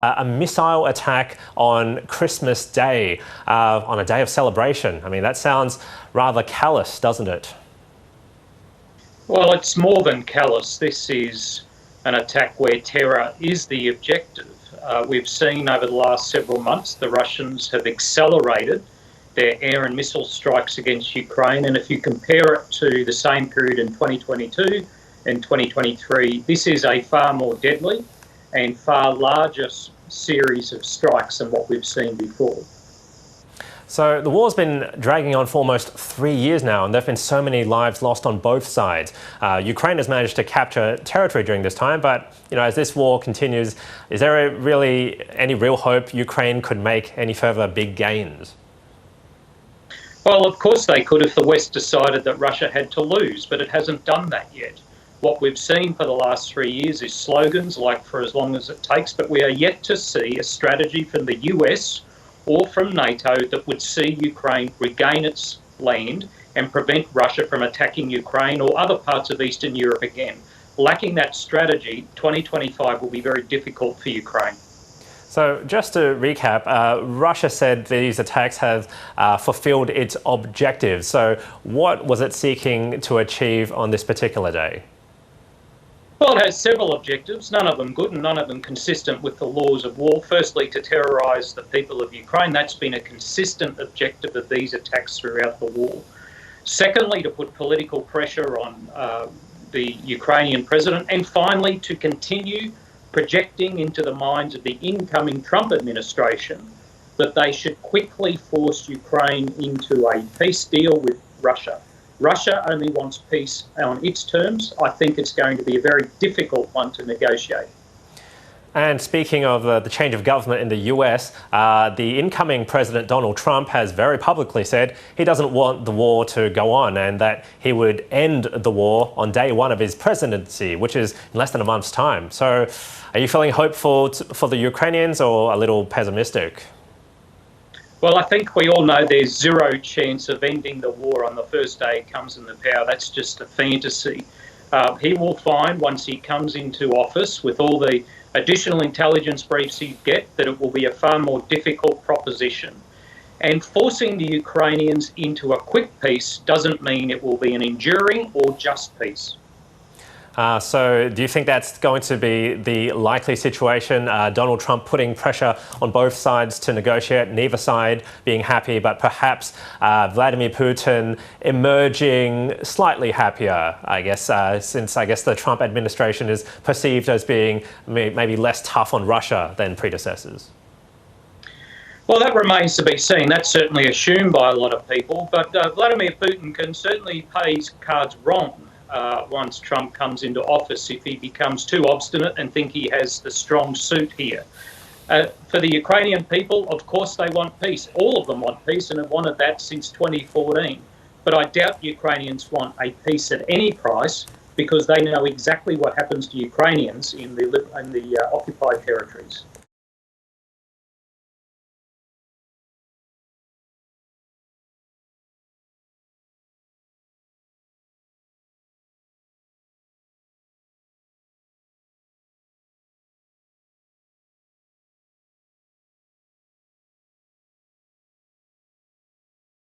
A missile attack on Christmas Day, on a day of celebration. I mean, that sounds rather callous, doesn't it? Well, it's more than callous. This is an attack where terror is the objective. We've seen over the last several months the Russians have accelerated their air and missile strikes against Ukraine, and if you compare it to the same period in 2022 and 2023, this is a far more deadly and far larger series of strikes than what we've seen before. So the war's been dragging on for almost 3 years now, and there have been so many lives lost on both sides. Ukraine has managed to capture territory during this time, but as this war continues, is there really any real hope Ukraine could make any further big gains? Well, of course they could if the West decided that Russia had to lose, but it hasn't done that yet. What we've seen for the last 3 years is slogans like "for as long as it takes," but we are yet to see a strategy from the US or from NATO that would see Ukraine regain its land and prevent Russia from attacking Ukraine or other parts of Eastern Europe again. Lacking that strategy, 2025 will be very difficult for Ukraine. So just to recap, Russia said these attacks have fulfilled its objectives. So what was it seeking to achieve on this particular day? Well, it has several objectives, none of them good and none of them consistent with the laws of war. Firstly, to terrorise the people of Ukraine. That's been a consistent objective of these attacks throughout the war. Secondly, to put political pressure on the Ukrainian president. And finally, to continue projecting into the minds of the incoming Trump administration that they should quickly force Ukraine into a peace deal with Russia. Russia only wants peace on its terms. I think it's going to be a very difficult one to negotiate. And speaking of the change of government in the US, the incoming President Donald Trump has very publicly said he doesn't want the war to go on and that he would end the war on day one of his presidency, which is in less than a month's time. So are you feeling hopeful for the Ukrainians or a little pessimistic? Well, I think we all know there's zero chance of ending the war on the first day he comes into power. That's just a fantasy. He will find, once he comes into office, with all the additional intelligence briefs he gets, that it will be a far more difficult proposition. And forcing the Ukrainians into a quick peace doesn't mean it will be an enduring or just peace. So do you think that's going to be the likely situation? Donald Trump putting pressure on both sides to negotiate, neither side being happy, but perhaps Vladimir Putin emerging slightly happier, I guess, since I guess the Trump administration is perceived as being maybe less tough on Russia than predecessors? Well, that remains to be seen. That's certainly assumed by a lot of people, but Vladimir Putin can certainly play his cards wrong once Trump comes into office if he becomes too obstinate and think he has the strong suit here. For the Ukrainian people, of course they want peace. All of them want peace and have wanted that since 2014. But I doubt Ukrainians want a peace at any price because they know exactly what happens to Ukrainians in the occupied territories.